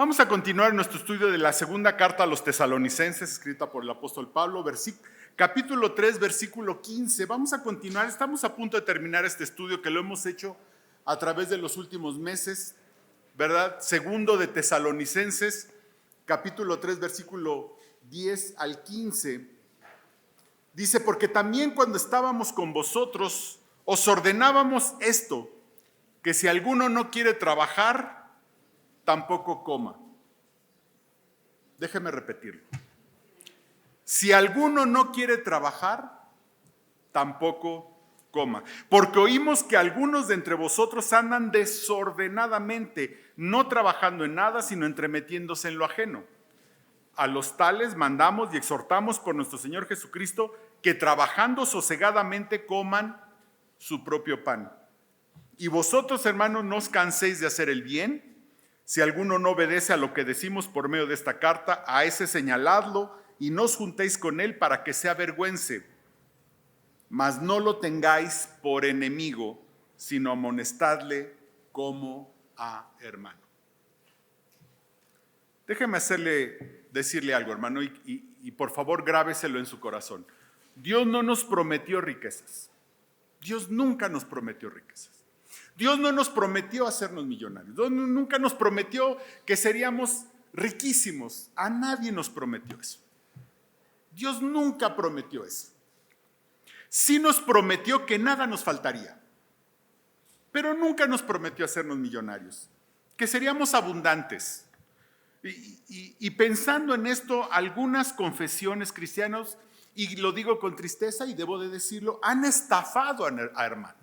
Vamos a continuar nuestro estudio de la segunda carta a los tesalonicenses, escrita por el apóstol Pablo, capítulo 3, versículo 15. Vamos a continuar, estamos a punto de terminar este estudio que lo hemos hecho a través de los últimos meses, ¿verdad? Segundo de Tesalonicenses, capítulo 3, versículo 10 al 15. Dice, porque también cuando estábamos con vosotros, os ordenábamos esto, que si alguno no quiere trabajar, tampoco coma. Déjeme repetirlo. Si alguno no quiere trabajar, tampoco coma. Porque oímos que algunos de entre vosotros andan desordenadamente, no trabajando en nada, sino entremetiéndose en lo ajeno. A los tales mandamos y exhortamos por nuestro Señor Jesucristo que trabajando sosegadamente coman su propio pan. Y vosotros, hermanos, no os canséis de hacer el bien. Si alguno no obedece a lo que decimos por medio de esta carta, a ese señaladlo y no os juntéis con él para que se avergüence. Mas no lo tengáis por enemigo, sino amonestadle como a hermano. Déjeme decirle algo, hermano, y por favor grábeselo en su corazón. Dios no nos prometió riquezas. Dios nunca nos prometió riquezas. Dios no nos prometió hacernos millonarios. Dios nunca nos prometió que seríamos riquísimos. A nadie nos prometió eso. Dios nunca prometió eso. Sí nos prometió que nada nos faltaría, pero nunca nos prometió hacernos millonarios, que seríamos abundantes. Y pensando en esto, algunas confesiones cristianas, y lo digo con tristeza y debo de decirlo, han estafado a hermanos.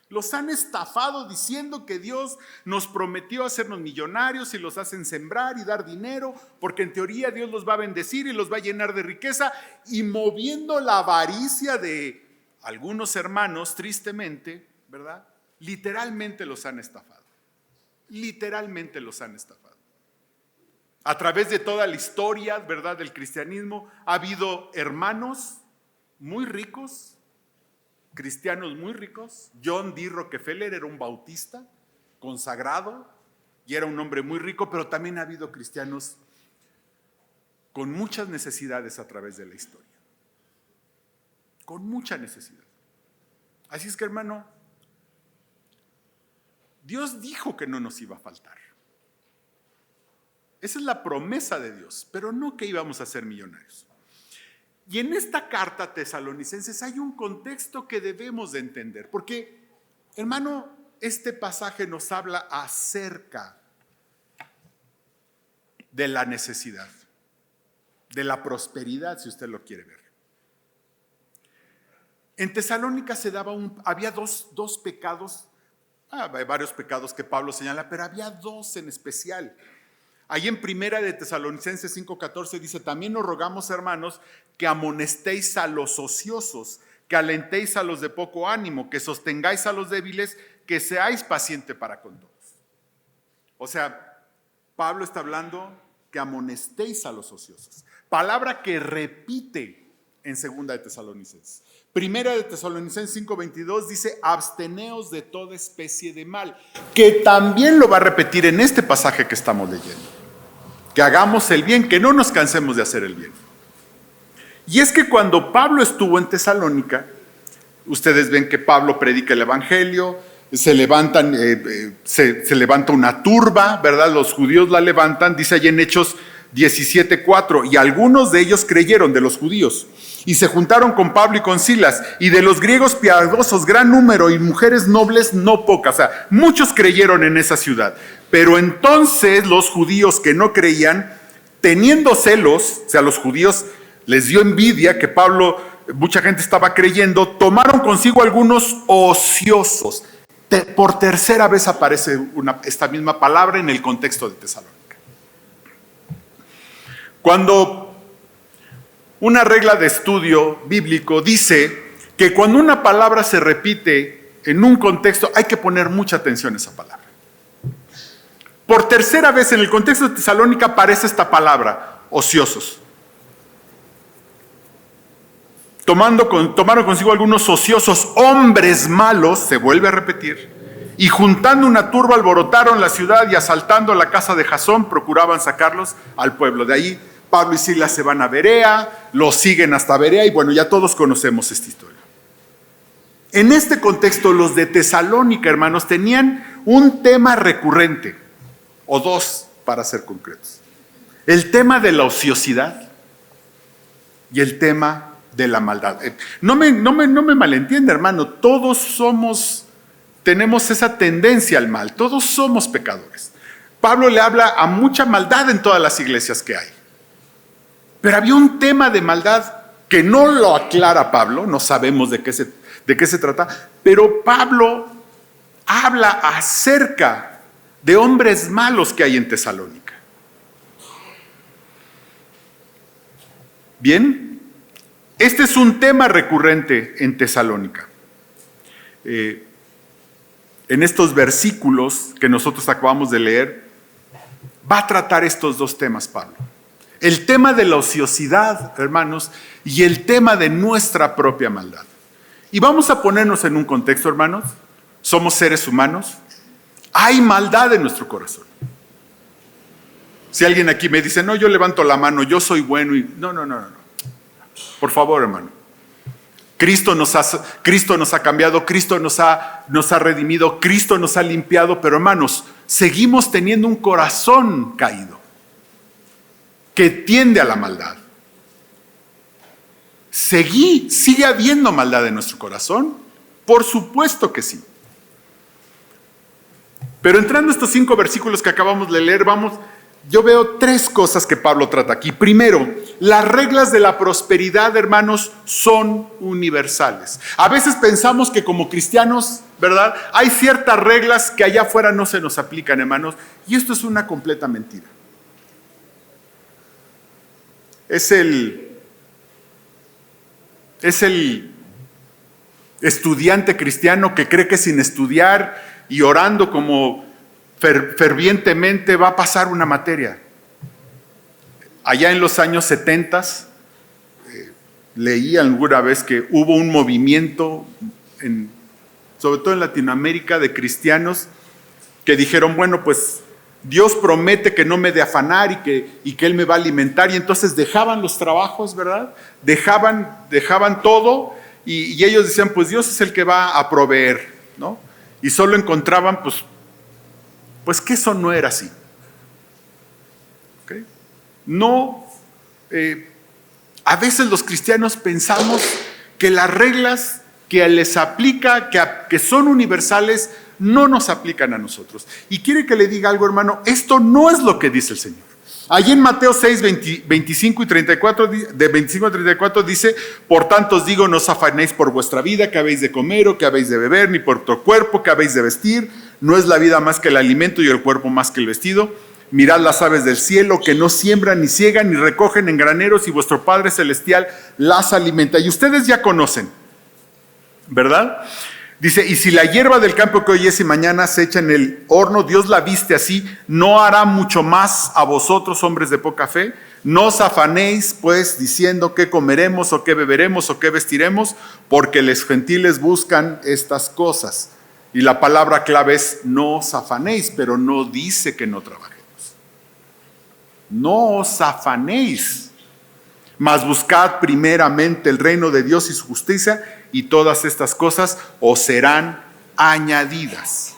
Los han estafado diciendo que Dios nos prometió hacernos millonarios y los hacen sembrar y dar dinero, porque en teoría Dios los va a bendecir y los va a llenar de riqueza, y moviendo la avaricia de algunos hermanos, tristemente, ¿verdad? Literalmente los han estafado. Literalmente los han estafado. A través de toda la historia, ¿verdad?, del cristianismo, ha habido hermanos muy ricos, cristianos muy ricos. John D. Rockefeller era un bautista consagrado y era un hombre muy rico, pero también ha habido cristianos con muchas necesidades a través de la historia. Con mucha necesidad. Así es que, hermano, Dios dijo que no nos iba a faltar. Esa es la promesa de Dios, pero no que íbamos a ser millonarios. Y en esta carta a Tesalonicenses hay un contexto que debemos de entender, porque, hermano, este pasaje nos habla acerca de la necesidad, de la prosperidad, si usted lo quiere ver. En Tesalónica había dos pecados, hay varios pecados que Pablo señala, pero había dos en especial. Ahí en Primera de Tesalonicenses 5:14 dice, también nos rogamos, hermanos, que amonestéis a los ociosos, que alentéis a los de poco ánimo, que sostengáis a los débiles, que seáis pacientes para con todos. O sea, Pablo está hablando que amonestéis a los ociosos. Palabra que repite en Segunda de Tesalonicenses. Primera de Tesalonicenses 5:22 dice, absteneos de toda especie de mal, que también lo va a repetir en este pasaje que estamos leyendo. Que hagamos el bien, que no nos cansemos de hacer el bien. Y es que cuando Pablo estuvo en Tesalónica, ustedes ven que Pablo predica el evangelio, se levanta una turba, ¿verdad? Los judíos la levantan, dice allí en Hechos 17:4, y algunos de ellos creyeron, de los judíos, y se juntaron con Pablo y con Silas, y de los griegos piadosos gran número, y mujeres nobles no pocas. O sea, muchos creyeron en esa ciudad. Pero entonces los judíos que no creían, teniendo celos, o sea, los judíos les dio envidia que mucha gente estaba creyendo, tomaron consigo algunos ociosos. Por tercera vez aparece esta misma palabra en el contexto de Tesalónica. Cuando una regla de estudio bíblico dice que cuando una palabra se repite en un contexto, hay que poner mucha atención a esa palabra. Por tercera vez en el contexto de Tesalónica aparece esta palabra, ociosos. Tomaron consigo algunos ociosos, hombres malos, se vuelve a repetir, Y juntando una turba alborotaron la ciudad y asaltando la casa de Jasón procuraban sacarlos al pueblo. De ahí Pablo y Silas se van a Berea, los siguen hasta Berea y bueno, ya todos conocemos esta historia. En este contexto, los de Tesalónica, hermanos, tenían un tema recurrente, o dos para ser concretos. El tema de la ociosidad y el tema de la maldad. No me malentienda, hermano, todos tenemos esa tendencia al mal, todos somos pecadores. Pablo le habla a mucha maldad en todas las iglesias que hay. Pero había un tema de maldad que no lo aclara Pablo, no sabemos de qué se trata, pero Pablo habla acerca de hombres malos que hay en Tesalónica. Bien, este es un tema recurrente en Tesalónica. En estos versículos que nosotros acabamos de leer, va a tratar estos dos temas Pablo. El tema de la ociosidad, hermanos, y el tema de nuestra propia maldad. Y vamos a ponernos en un contexto, hermanos. Somos seres humanos. Hay maldad en nuestro corazón. Si alguien aquí me dice, no, yo levanto la mano, yo soy bueno. No. Por favor, hermano. Cristo nos ha cambiado, Cristo nos ha redimido, Cristo nos ha limpiado, pero hermanos, seguimos teniendo un corazón caído que tiende a la maldad. ¿Sigue habiendo maldad en nuestro corazón? Por supuesto que sí. Pero entrando a estos 5 versículos que acabamos de leer, yo veo 3 cosas que Pablo trata aquí. Primero, las reglas de la prosperidad, hermanos, son universales. A veces pensamos que como cristianos, ¿verdad? Hay ciertas reglas que allá afuera no se nos aplican, hermanos, y esto es una completa mentira. Es el estudiante cristiano que cree que sin estudiar y orando como fervientemente va a pasar una materia. Allá en los años 70, leí alguna vez que hubo un movimiento, sobre todo en Latinoamérica, de cristianos que dijeron, bueno, pues Dios promete que no me de afanar y que Él me va a alimentar. Y entonces dejaban los trabajos, ¿verdad? Dejaban todo y ellos decían, pues Dios es el que va a proveer, ¿no? Y solo encontraban, pues que eso no era así. ¿Okay? No, a veces los cristianos pensamos que las reglas que les aplica, que son universales, no nos aplican a nosotros. Y quiere que le diga algo, hermano, esto no es lo que dice el Señor. Allí en Mateo 6, 25 y 34, de 25 a 34 dice, por tanto os digo, no os afanéis por vuestra vida, que habéis de comer o que habéis de beber, ni por vuestro cuerpo, que habéis de vestir. No es la vida más que el alimento y el cuerpo más que el vestido. Mirad las aves del cielo, que no siembran, ni ciegan, ni recogen en graneros, y vuestro Padre Celestial las alimenta. Y ustedes ya conocen, ¿verdad? Dice, y si la hierba del campo que hoy es y mañana se echa en el horno, Dios la viste así, ¿no hará mucho más a vosotros, hombres de poca fe? No os afanéis, pues, diciendo qué comeremos, o qué beberemos, o qué vestiremos, porque los gentiles buscan estas cosas. Y la palabra clave es, no os afanéis, pero no dice que no trabajemos. No os afanéis, mas buscad primeramente el reino de Dios y su justicia, y todas estas cosas os serán añadidas.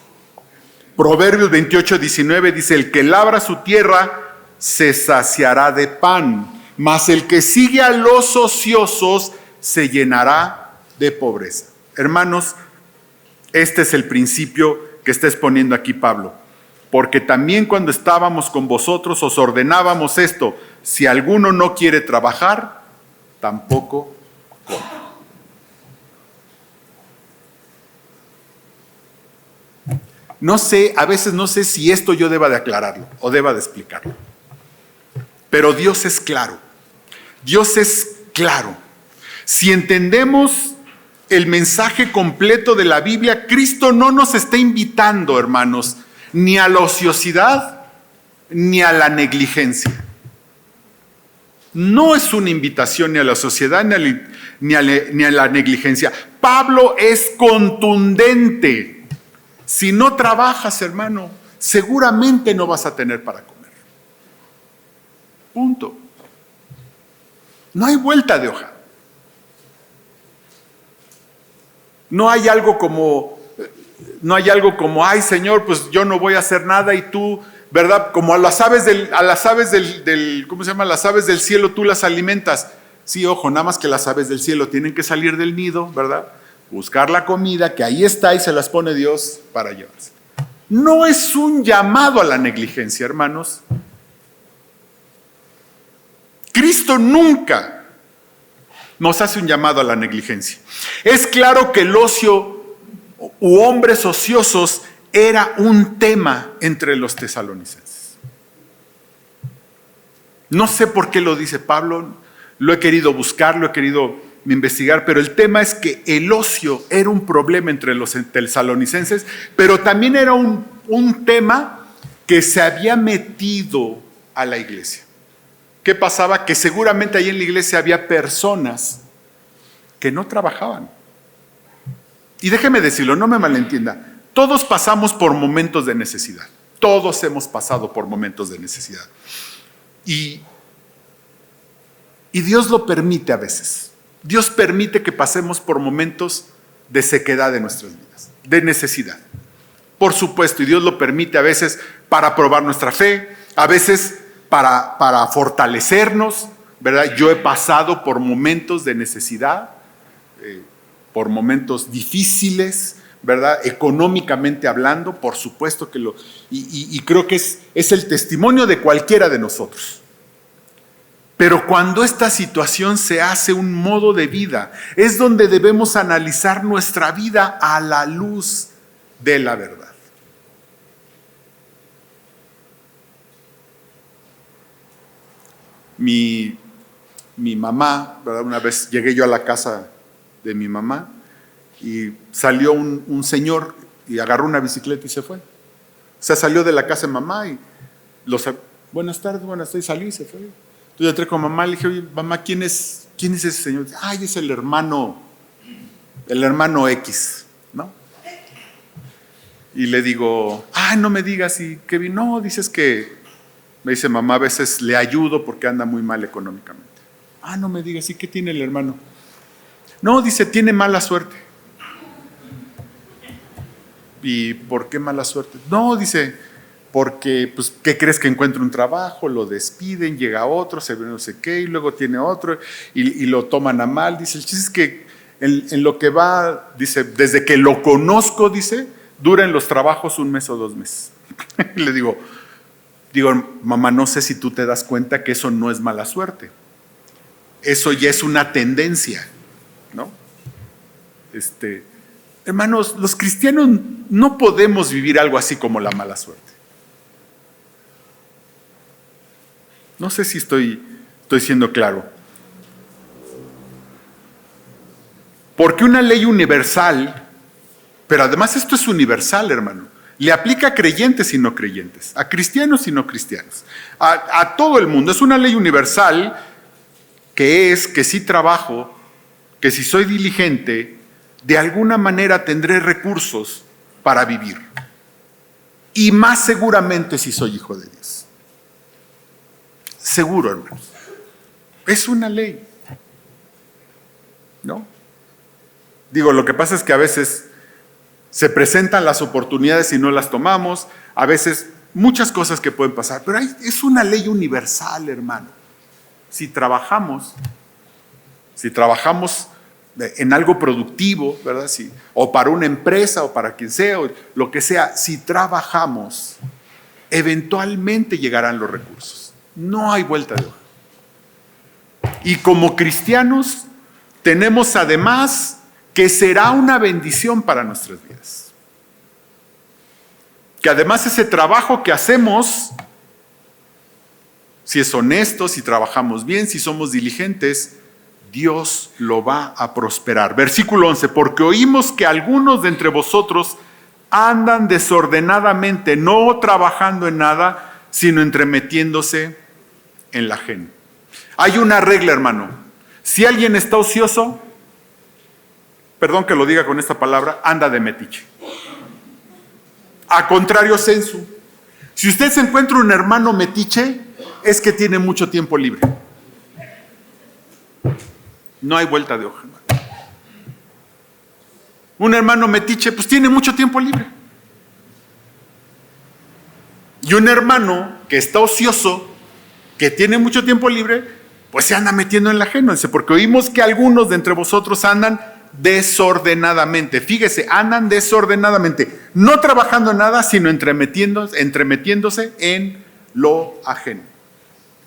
Proverbios 28, 19 dice, el que labra su tierra se saciará de pan, mas el que sigue a los ociosos se llenará de pobreza. Hermanos, este es el principio que está exponiendo aquí Pablo. Porque también cuando estábamos con vosotros os ordenábamos esto, si alguno no quiere trabajar, tampoco coma. No sé, a veces no sé si esto yo deba de aclararlo o deba de explicarlo. Pero Dios es claro. Dios es claro. Si entendemos el mensaje completo de la Biblia, Cristo no nos está invitando, hermanos, ni a la ociosidad, ni a la negligencia. No es una invitación ni a la sociedad, ni a la negligencia. Pablo es contundente. Si no trabajas, hermano, seguramente no vas a tener para comer. Punto. No hay vuelta de hoja. No hay algo como, ay Señor, pues yo no voy a hacer nada y tú, ¿verdad? Como a las aves del ¿cómo se llama? Las aves del cielo tú las alimentas. Sí, ojo, nada más que las aves del cielo tienen que salir del nido, ¿verdad? Buscar la comida que ahí está y se las pone Dios para llevarse. No es un llamado a la negligencia, hermanos. Cristo nunca nos hace un llamado a la negligencia. Es claro que el ocio u hombres ociosos era un tema entre los tesalonicenses. No sé por qué lo dice Pablo, lo he querido buscar, lo he querido investigar, pero el tema es que el ocio era un problema entre los tesalonicenses, pero también era un tema que se había metido a la iglesia. ¿Qué pasaba? Que seguramente ahí en la iglesia había personas que no trabajaban. Y déjeme decirlo, no me malentienda, todos pasamos por momentos de necesidad. Todos hemos pasado por momentos de necesidad. Y Dios lo permite a veces. Dios permite que pasemos por momentos de sequedad en nuestras vidas, de necesidad. Por supuesto, y Dios lo permite a veces para probar nuestra fe, a veces para fortalecernos, ¿verdad? Yo he pasado por momentos de necesidad, por momentos difíciles, ¿verdad? Económicamente hablando, por supuesto que y creo que es el testimonio de cualquiera de nosotros. Pero cuando esta situación se hace un modo de vida, es donde debemos analizar nuestra vida a la luz de la verdad. Mi mamá, ¿verdad? Una vez llegué yo a la casa de mi mamá y salió un señor y agarró una bicicleta y se fue. O sea, salió de la casa de mamá y buenas tardes, salió y se fue. Entonces yo entré con mamá y le dije, oye, mamá, ¿quién es ese señor? Ay, es el hermano X, ¿no? Y le digo, no me digas, ¿y qué vino? No, dices que, me dice mamá, a veces le ayudo porque anda muy mal económicamente. No me digas, ¿y qué tiene el hermano? No, dice, tiene mala suerte. ¿Y por qué mala suerte? No, dice, porque, pues, ¿qué crees? Que encuentra un trabajo, lo despiden, llega otro, se ve no sé qué, y luego tiene otro, y lo toman a mal. Dice, el chiste es que en lo que va, dice, desde que lo conozco, dice, dura en los trabajos 1 mes o 2 meses. Le digo, mamá, no sé si tú te das cuenta que eso no es mala suerte. Eso ya es una tendencia, ¿no? Hermanos, los cristianos no podemos vivir algo así como la mala suerte. No sé si estoy siendo claro. Porque una ley universal, pero además esto es universal, hermano, le aplica a creyentes y no creyentes, a cristianos y no cristianos, a todo el mundo. Es una ley universal que es que si trabajo, que si soy diligente, de alguna manera tendré recursos para vivir. Y más seguramente si soy hijo de Dios. Seguro, hermanos. Es una ley. ¿No? Digo, lo que pasa es que a veces se presentan las oportunidades y no las tomamos. A veces muchas cosas que pueden pasar. Pero es una ley universal, hermano. Si trabajamos en algo productivo, ¿verdad? O para una empresa o para quien sea, o lo que sea, si trabajamos, eventualmente llegarán los recursos. No hay vuelta de hoja. Y como cristianos, tenemos además que será una bendición para nuestras vidas. Que además ese trabajo que hacemos, si es honesto, si trabajamos bien, si somos diligentes, Dios lo va a prosperar. Versículo 11, porque oímos que algunos de entre vosotros andan desordenadamente, no trabajando en nada, sino entremetiéndose en la ajena. Hay una regla, hermano. Si alguien está ocioso, perdón que lo diga con esta palabra, anda de metiche. A contrario sensu. Si usted se encuentra un hermano metiche, es que tiene mucho tiempo libre. No hay vuelta de hoja, hermano. Un hermano metiche, pues tiene mucho tiempo libre. Y un hermano que está ocioso, que tiene mucho tiempo libre, pues se anda metiendo en la ajeno. Porque oímos que algunos de entre vosotros andan desordenadamente. Fíjese, andan desordenadamente. No trabajando en nada, sino entremetiéndose en lo ajeno.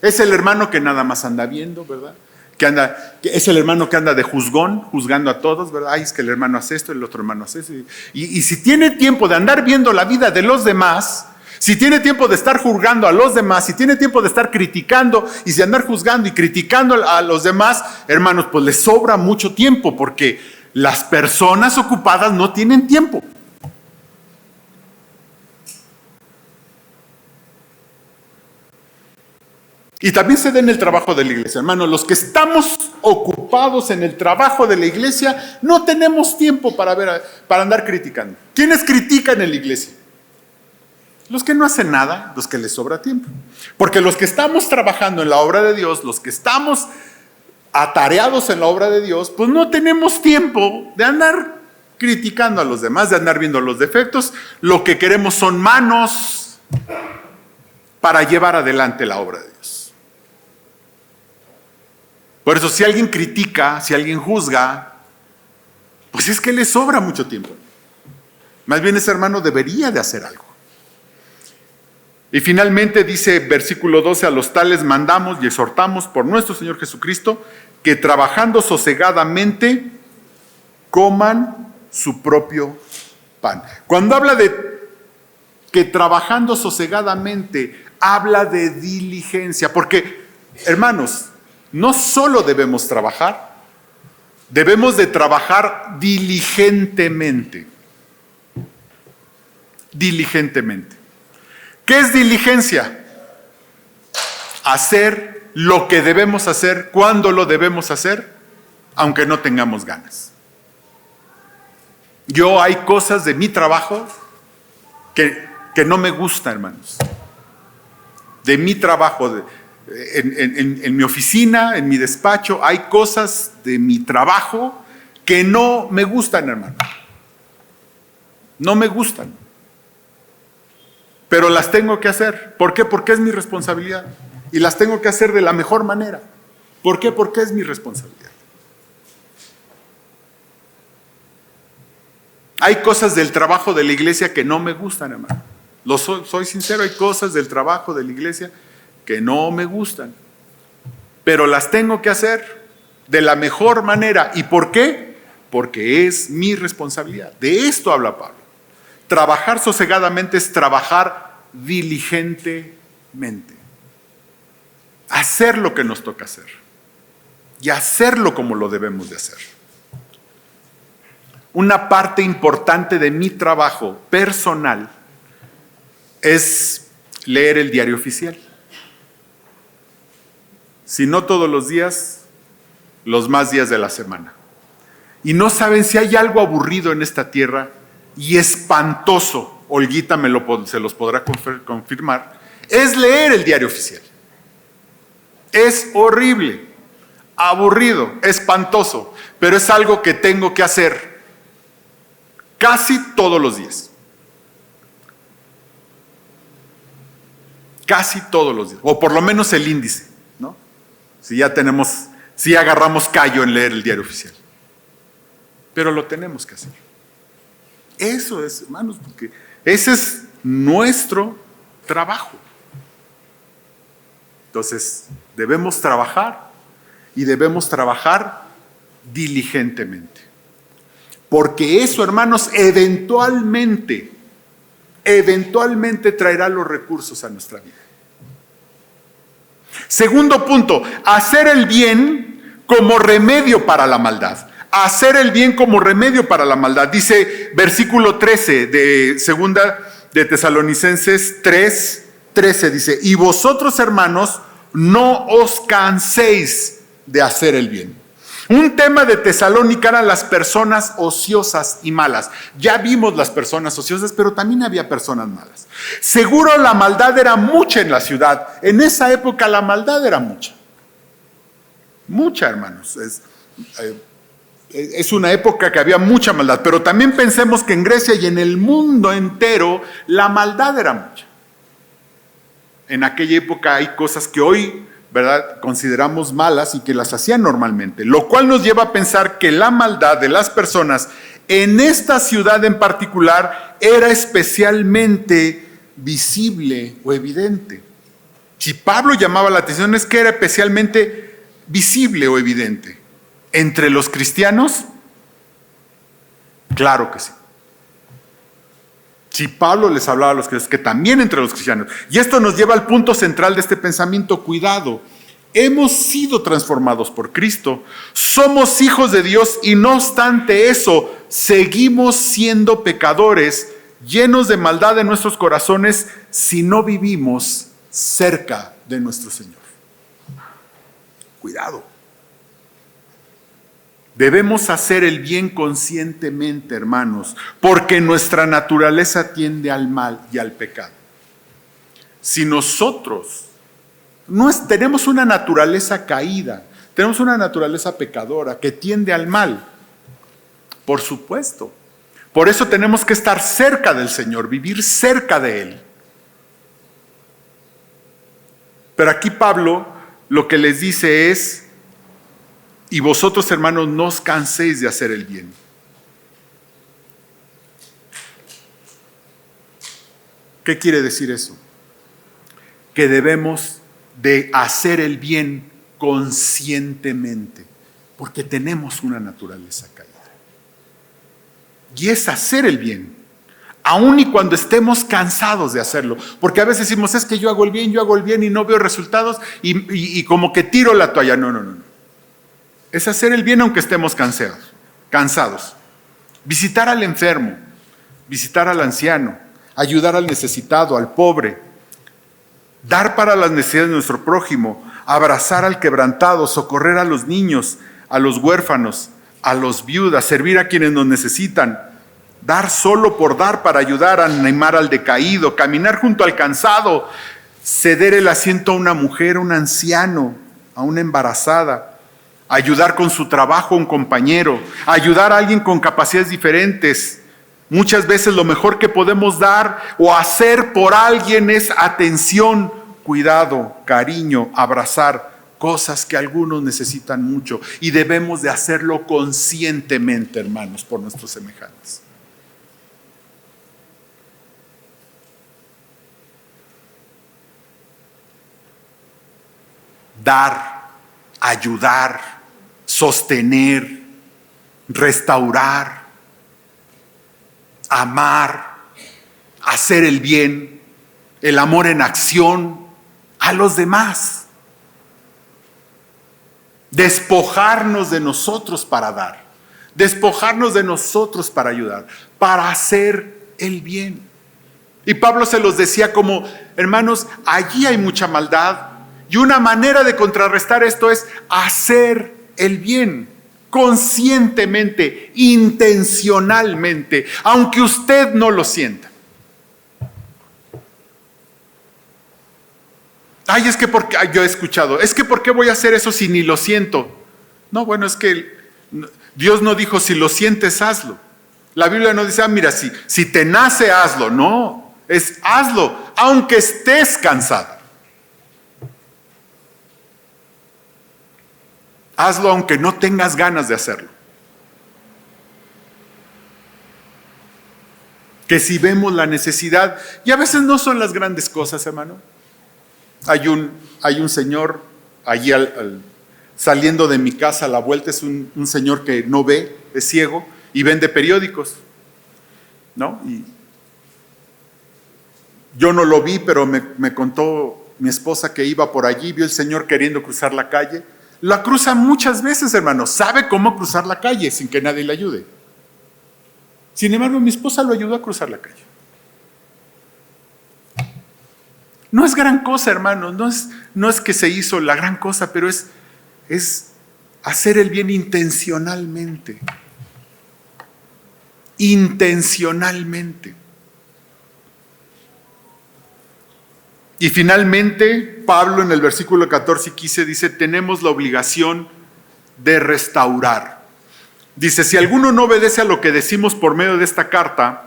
Es el hermano que nada más anda viendo, ¿verdad? Es el hermano que anda de juzgón, juzgando a todos, ¿verdad? Ay, es que el hermano hace esto, el otro hermano hace eso. Y si tiene tiempo de andar viendo la vida de los demás, si tiene tiempo de estar juzgando a los demás, si tiene tiempo de estar criticando y de andar juzgando y criticando a los demás, hermanos, pues les sobra mucho tiempo, porque las personas ocupadas no tienen tiempo. Y también se da en el trabajo de la iglesia, hermanos. Los que estamos ocupados en el trabajo de la iglesia, no tenemos tiempo para andar criticando. ¿Quiénes critican en la iglesia? Los que no hacen nada, los que les sobra tiempo. Porque los que estamos trabajando en la obra de Dios, los que estamos atareados en la obra de Dios, pues no tenemos tiempo de andar criticando a los demás, de andar viendo los defectos. Lo que queremos son manos para llevar adelante la obra de Dios. Por eso, si alguien critica, si alguien juzga, pues es que le sobra mucho tiempo. Más bien ese hermano debería de hacer algo. Y finalmente dice versículo 12, a los tales mandamos y exhortamos por nuestro Señor Jesucristo que trabajando sosegadamente coman su propio pan. Cuando habla de que trabajando sosegadamente, habla de diligencia, porque, hermanos, no solo debemos trabajar, debemos de trabajar diligentemente. Diligentemente. ¿Qué es diligencia? Hacer lo que debemos hacer, cuando lo debemos hacer, aunque no tengamos ganas. Hay cosas de mi trabajo que no me gustan, hermanos. De mi trabajo, en mi oficina, en mi despacho, hay cosas de mi trabajo que no me gustan, hermano. No me gustan. Pero las tengo que hacer. ¿Por qué? Porque es mi responsabilidad. Y las tengo que hacer de la mejor manera. ¿Por qué? Porque es mi responsabilidad. Hay cosas del trabajo de la iglesia que no me gustan, hermano. Soy sincero, hay cosas del trabajo de la iglesia que no me gustan. Pero las tengo que hacer de la mejor manera. ¿Y por qué? Porque es mi responsabilidad. De esto habla Pablo. Trabajar sosegadamente es trabajar diligentemente. Hacer lo que nos toca hacer. Y hacerlo como lo debemos de hacer. Una parte importante de mi trabajo personal es leer el diario oficial. Si no todos los días, los más días de la semana. Y no saben si hay algo aburrido en esta tierra y espantoso, Olguita se los podrá confirmar, es leer el diario oficial. Es horrible, aburrido, espantoso, pero es algo que tengo que hacer casi todos los días. Casi todos los días, o por lo menos el índice, ¿no? Si agarramos callo en leer el diario oficial. Pero lo tenemos que hacer. Eso es, hermanos, porque ese es nuestro trabajo. Entonces, debemos trabajar y debemos trabajar diligentemente. Porque eso, hermanos, eventualmente traerá los recursos a nuestra vida. Segundo punto, hacer el bien como remedio para la maldad. Hacer el bien como remedio para la maldad. Dice versículo 13 de segunda de Tesalonicenses 3:13, dice, y vosotros, hermanos, no os canséis de hacer el bien, Un tema de Tesalónica eran las personas ociosas y malas. Ya vimos las personas ociosas, pero también había personas malas. Seguro la maldad era mucha en la ciudad. En esa época la maldad era mucha. Mucha, hermanos. Es una época que había mucha maldad. Pero también pensemos que en Grecia y en el mundo entero la maldad era mucha. En aquella época hay cosas que hoy, ¿verdad?, consideramos malas y que las hacían normalmente, lo cual nos lleva a pensar que la maldad de las personas en esta ciudad en particular era especialmente visible o evidente. Si Pablo llamaba la atención es que era especialmente visible o evidente. ¿Entre los cristianos? Claro que sí. Si Pablo les hablaba a los cristianos, que también entre los cristianos. Y esto nos lleva al punto central de este pensamiento: cuidado. Hemos sido transformados por Cristo, somos hijos de Dios y no obstante eso, seguimos siendo pecadores, llenos de maldad en nuestros corazones si no vivimos cerca de nuestro Señor. Cuidado. Debemos hacer el bien conscientemente, hermanos, porque nuestra naturaleza tiende al mal y al pecado. Si nosotros tenemos una naturaleza caída, tenemos una naturaleza pecadora que tiende al mal, por supuesto. Por eso tenemos que estar cerca del Señor, vivir cerca de Él. Pero aquí Pablo lo que les dice es: y vosotros, hermanos, no os canséis de hacer el bien. ¿Qué quiere decir eso? Que debemos de hacer el bien conscientemente, porque tenemos una naturaleza caída. Y es hacer el bien, aun y cuando estemos cansados de hacerlo. Porque a veces decimos, es que yo hago el bien y no veo resultados y como que tiro la toalla. No. Es hacer el bien aunque estemos cansados. Visitar al enfermo, visitar al anciano, ayudar al necesitado, al pobre, dar para las necesidades de nuestro prójimo, abrazar al quebrantado, socorrer a los niños, a los huérfanos, a los viudas, servir a quienes nos necesitan, dar solo por dar para ayudar a animar al decaído, caminar junto al cansado, ceder el asiento a una mujer, a un anciano, a una embarazada, ayudar con su trabajo a un compañero, ayudar a alguien con capacidades diferentes. Muchas veces lo mejor que podemos dar o hacer por alguien es atención, cuidado, cariño, abrazar, cosas que algunos necesitan mucho. Y debemos de hacerlo conscientemente, hermanos, por nuestros semejantes. Dar, ayudar, sostener, restaurar, amar, hacer el bien, el amor en acción a los demás. Despojarnos de nosotros para dar, despojarnos de nosotros para ayudar, para hacer el bien. Y Pablo se los decía como: hermanos, allí hay mucha maldad y una manera de contrarrestar esto es hacer el bien, conscientemente, intencionalmente, aunque usted no lo sienta. Ay, es que porque yo he escuchado, es que ¿por qué voy a hacer eso si ni lo siento? No, bueno, es que Dios no dijo si lo sientes, hazlo. La Biblia no dice, mira, si te nace, hazlo. No, es hazlo, aunque estés cansado. Hazlo aunque no tengas ganas de hacerlo. Que si vemos la necesidad, y a veces no son las grandes cosas, hermano. Hay un señor allí saliendo de mi casa a la vuelta, es un señor que no ve, es ciego y vende periódicos, ¿no? Y yo no lo vi, pero me contó mi esposa que iba por allí, vio el señor queriendo cruzar la calle. La cruza muchas veces, hermano, sabe cómo cruzar la calle sin que nadie le ayude. Sin embargo, mi esposa lo ayudó a cruzar la calle. No es gran cosa, hermano, no es que se hizo la gran cosa, pero es hacer el bien intencionalmente. Intencionalmente. Y finalmente, Pablo en el versículo 14 y 15 dice, tenemos la obligación de restaurar. Dice, si alguno no obedece a lo que decimos por medio de esta carta,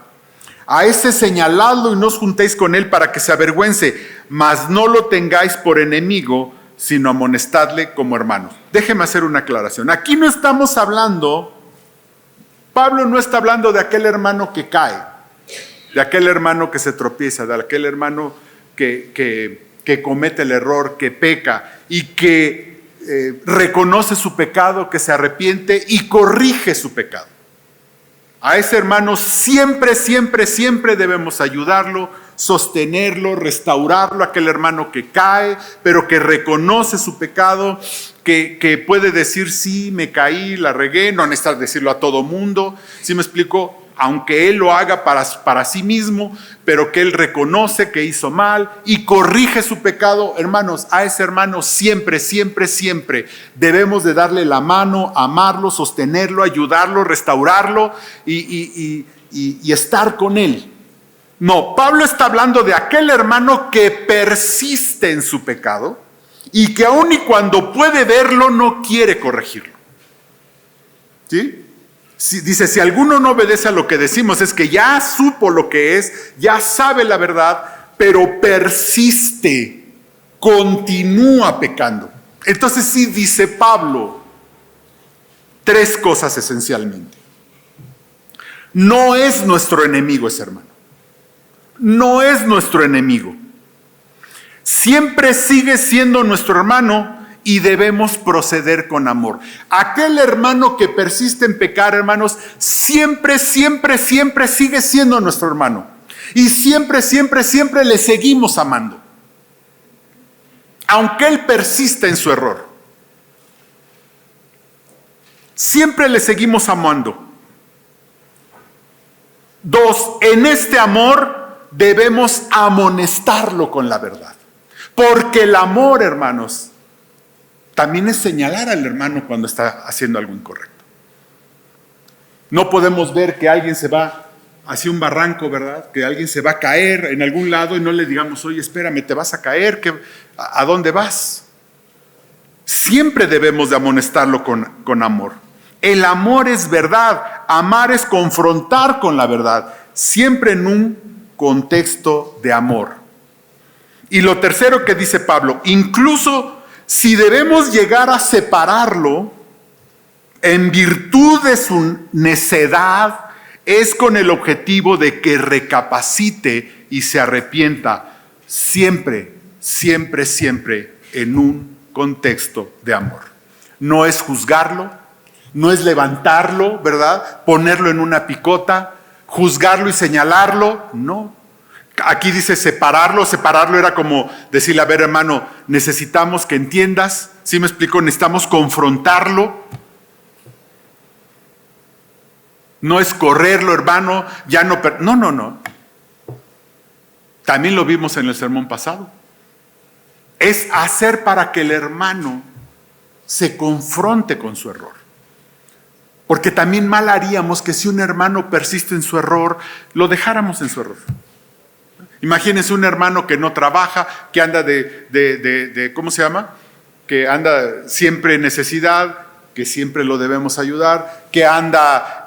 a ese señaladlo y no os juntéis con él para que se avergüence, mas no lo tengáis por enemigo, sino amonestadle como hermano. Déjeme hacer una aclaración. Aquí no estamos hablando, Pablo no está hablando de aquel hermano que cae, de aquel hermano que se tropieza, de aquel hermano que comete el error, que peca y que reconoce su pecado, que se arrepiente y corrige su pecado. A ese hermano siempre, siempre, siempre debemos ayudarlo, sostenerlo, restaurarlo, aquel hermano que cae, pero que reconoce su pecado, que puede decir, sí, me caí, la regué, no necesitas decirlo a todo mundo, ¿sí me explico? Aunque él lo haga para sí mismo, pero que él reconoce que hizo mal y corrige su pecado. Hermanos, a ese hermano siempre, siempre, siempre debemos de darle la mano, amarlo, sostenerlo, ayudarlo, restaurarlo y estar con él. No, Pablo está hablando de aquel hermano que persiste en su pecado y que aun y cuando puede verlo no quiere corregirlo. ¿Sí? Dice, si alguno no obedece a lo que decimos, es que ya supo lo que es, ya sabe la verdad, pero persiste, continúa pecando. Entonces sí dice Pablo tres cosas esencialmente. No es nuestro enemigo ese hermano. No es nuestro enemigo. Siempre sigue siendo nuestro hermano y debemos proceder con amor. Aquel hermano que persiste en pecar, hermanos, siempre, siempre, siempre sigue siendo nuestro hermano. Y siempre, siempre, siempre le seguimos amando. Aunque él persista en su error. Siempre le seguimos amando. 2, en este amor debemos amonestarlo con la verdad. Porque el amor, hermanos, también es señalar al hermano cuando está haciendo algo incorrecto. No podemos ver que alguien se va hacia un barranco, ¿verdad? Que alguien se va a caer en algún lado y no le digamos, oye, espérame, te vas a caer, ¿a dónde vas? Siempre debemos de amonestarlo con amor. El amor es verdad, amar es confrontar con la verdad, siempre en un contexto de amor. Y lo tercero que dice Pablo, incluso si debemos llegar a separarlo en virtud de su necedad, es con el objetivo de que recapacite y se arrepienta, siempre, siempre, siempre en un contexto de amor. No es juzgarlo, no es levantarlo, ¿verdad? Ponerlo en una picota, juzgarlo y señalarlo, no. Aquí dice separarlo era como decirle, a ver hermano, necesitamos que entiendas, ¿sí me explico? Necesitamos confrontarlo. No es correrlo, hermano, ya no. No. También lo vimos en el sermón pasado. Es hacer para que el hermano se confronte con su error. Porque también mal haríamos que si un hermano persiste en su error, lo dejáramos en su error. Imagínense un hermano que no trabaja, que anda ¿cómo se llama? Que anda siempre en necesidad, que siempre lo debemos ayudar, que anda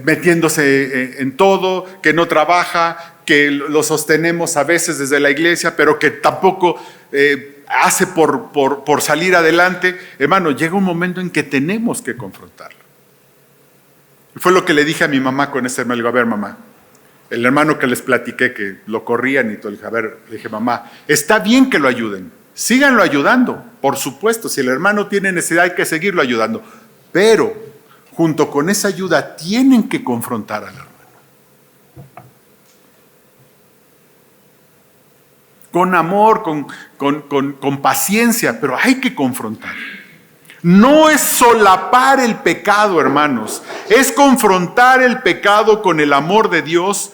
metiéndose en todo, que no trabaja, que lo sostenemos a veces desde la iglesia, pero que tampoco hace por salir adelante. Hermano, llega un momento en que tenemos que confrontarlo. Fue lo que le dije a mi mamá con ese hermano. Le digo, a ver mamá, el hermano que les platiqué que lo corrían y todo, le dije, mamá, está bien que lo ayuden, síganlo ayudando, por supuesto, si el hermano tiene necesidad hay que seguirlo ayudando, pero junto con esa ayuda tienen que confrontar al hermano. Con amor, con paciencia, pero hay que confrontar. No es solapar el pecado, hermanos, es confrontar el pecado con el amor de Dios,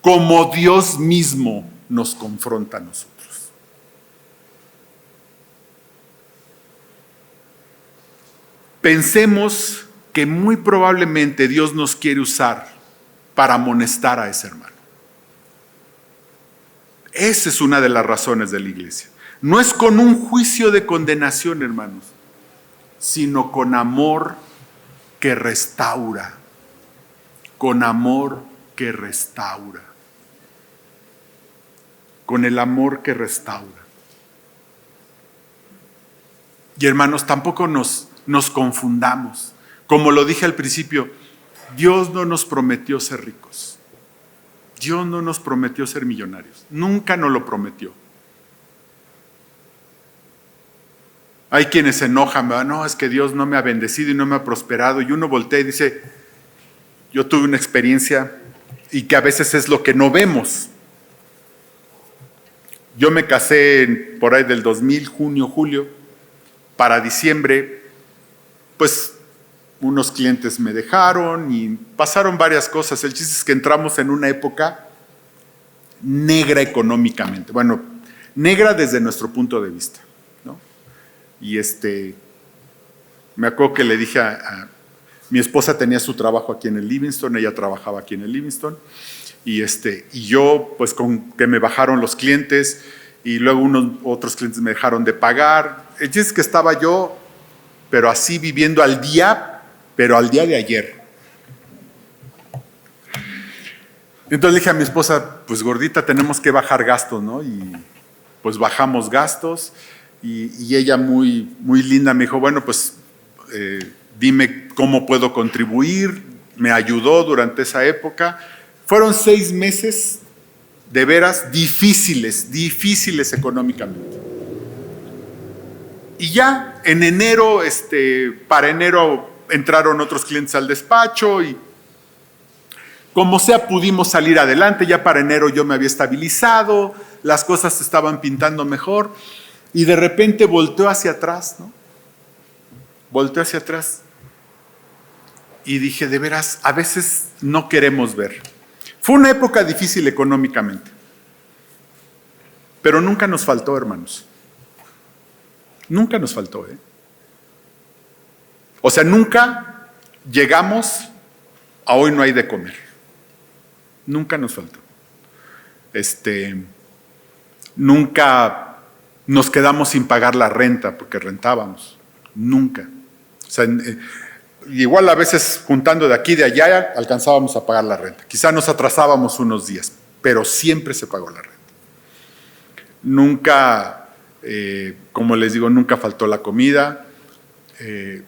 como Dios mismo nos confronta a nosotros. pensemos que muy probablemente Dios nos quiere usar para amonestar a ese hermano. Esa es una de las razones de la iglesia. No es con un juicio de condenación, hermanos, sino con amor que restaura. Con amor que restaura. Con el amor que restaura. Y hermanos, tampoco nos confundamos. Como lo dije al principio, Dios no nos prometió ser ricos. Dios no nos prometió ser millonarios. Nunca nos lo prometió. Hay quienes se enojan, ¿verdad? No, es que Dios no me ha bendecido y no me ha prosperado. Y uno voltea y dice, yo tuve una experiencia y que a veces es lo que no vemos. Yo me casé por ahí del 2000, junio, julio. Para diciembre, pues unos clientes me dejaron y pasaron varias cosas. El chiste es que entramos en una época negra económicamente. Bueno, negra desde nuestro punto de vista, ¿no? Y me acuerdo que le dije mi esposa tenía su trabajo aquí en el Livingston, ella trabajaba aquí en el Livingston, y yo, pues con que me bajaron los clientes y luego otros clientes me dejaron de pagar. El chiste es que estaba yo, pero así viviendo al día, pero al día de ayer. Entonces le dije a mi esposa, pues gordita, tenemos que bajar gastos, ¿no? Y pues bajamos gastos y ella muy, muy linda me dijo, bueno, pues dime cómo puedo contribuir. Me ayudó durante esa época. Fueron 6 meses de veras difíciles económicamente. Y ya en enero, para enero entraron otros clientes al despacho y como sea pudimos salir adelante. Ya para enero yo me había estabilizado, las cosas se estaban pintando mejor y de repente volteó hacia atrás, ¿no? Volteó hacia atrás y dije, de veras, a veces no queremos ver. Fue una época difícil económicamente, pero nunca nos faltó, hermanos. Nunca nos faltó, ¿eh? O sea, nunca llegamos a hoy no hay de comer. Nunca nos faltó. Nunca nos quedamos sin pagar la renta porque rentábamos. Nunca. O sea, igual a veces juntando de aquí y de allá alcanzábamos a pagar la renta. Quizá nos atrasábamos unos días, pero siempre se pagó la renta. Nunca, como les digo, nunca faltó la comida.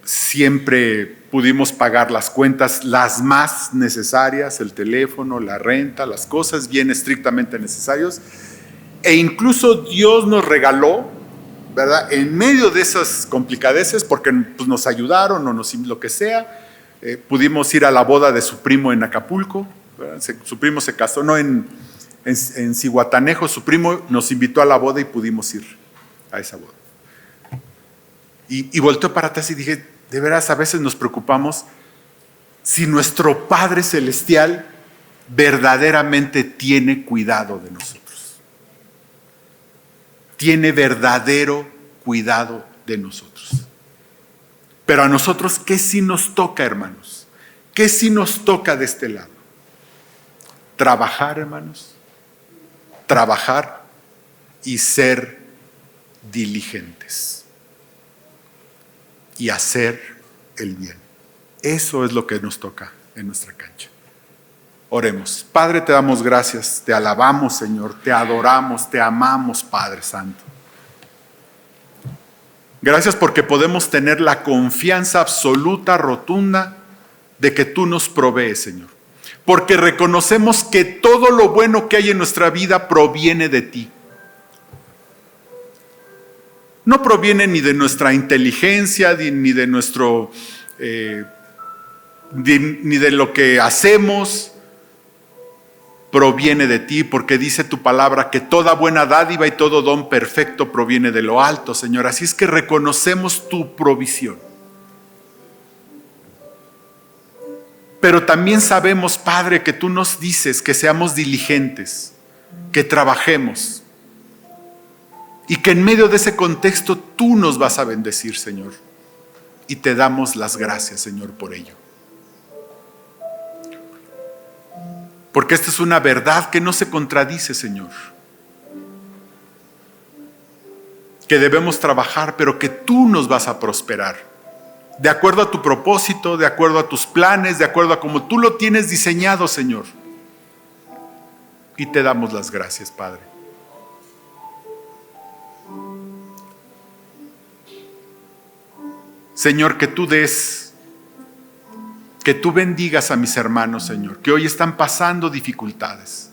Siempre pudimos pagar las cuentas, las más necesarias, el teléfono, la renta, las cosas bien estrictamente necesarias. E incluso Dios nos regaló, ¿verdad? En medio de esas complicadeces, porque pues, nos ayudaron o lo que sea, pudimos ir a la boda de su primo en Acapulco. Su primo se casó, no en Zihuatanejo, su primo nos invitó a la boda y pudimos ir a esa boda. Y volteó para atrás y dije, de veras, a veces nos preocupamos si nuestro Padre Celestial verdaderamente tiene cuidado de nosotros. Tiene verdadero cuidado de nosotros. Pero a nosotros, ¿qué sí nos toca, hermanos? ¿Qué sí nos toca de este lado? Trabajar, hermanos. Trabajar y ser diligentes. Y hacer el bien. Eso es lo que nos toca en nuestra cancha. Oremos. Padre, te damos gracias, te alabamos, Señor, te adoramos, te amamos, Padre Santo. Gracias porque podemos tener la confianza absoluta, rotunda, de que tú nos provees, Señor. Porque reconocemos que todo lo bueno que hay en nuestra vida proviene de ti. No proviene ni de nuestra inteligencia, ni de nuestro, ni de lo que hacemos. Proviene de ti, porque dice tu palabra que toda buena dádiva y todo don perfecto proviene de lo alto, Señor. Así es que reconocemos tu provisión. Pero también sabemos, Padre, que tú nos dices que seamos diligentes, que trabajemos. Y que en medio de ese contexto tú nos vas a bendecir, Señor. y te damos las gracias, Señor, por ello. Porque esta es una verdad que no se contradice, Señor. Que debemos trabajar, pero que tú nos vas a prosperar. De acuerdo a tu propósito, de acuerdo a tus planes, de acuerdo a cómo tú lo tienes diseñado, Señor. Y te damos las gracias, Padre. Señor, que tú des, que tú bendigas a mis hermanos, Señor, que hoy están pasando dificultades.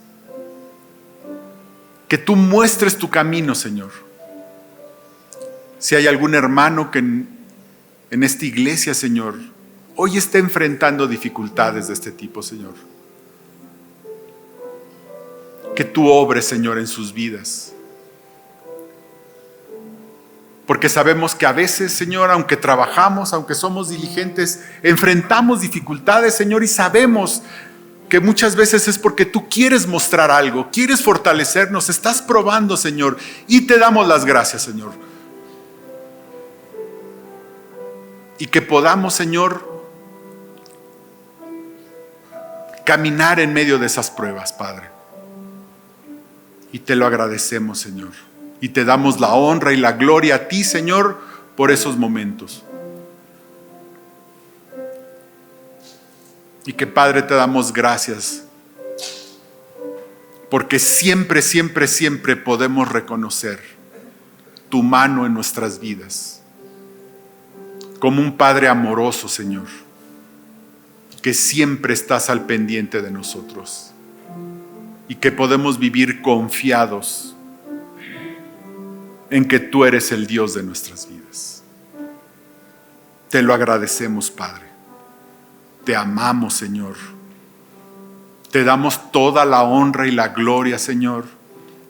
Que tú muestres tu camino, Señor. Si hay algún hermano que en esta iglesia, Señor, hoy está enfrentando dificultades de este tipo, Señor. Que tú obres, Señor, en sus vidas. Porque sabemos que a veces, Señor, aunque trabajamos, aunque somos diligentes, enfrentamos dificultades, Señor, y sabemos que muchas veces es porque tú quieres mostrar algo, quieres fortalecernos, estás probando, Señor, y te damos las gracias, Señor. Y que podamos, Señor, caminar en medio de esas pruebas, Padre. Y te lo agradecemos, Señor. Y te damos la honra y la gloria a ti, Señor, por esos momentos. Y que, Padre, te damos gracias. Porque siempre, siempre, siempre podemos reconocer tu mano en nuestras vidas. Como un Padre amoroso, Señor, que siempre estás al pendiente de nosotros. Y que podemos vivir confiados en que tú eres el Dios de nuestras vidas. Te lo agradecemos, Padre. Te amamos, Señor. Te damos toda la honra y la gloria, Señor.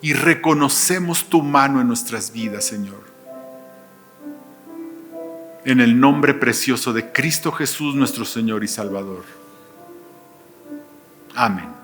Y reconocemos tu mano en nuestras vidas, Señor. En el nombre precioso de Cristo Jesús, nuestro Señor y Salvador. Amén.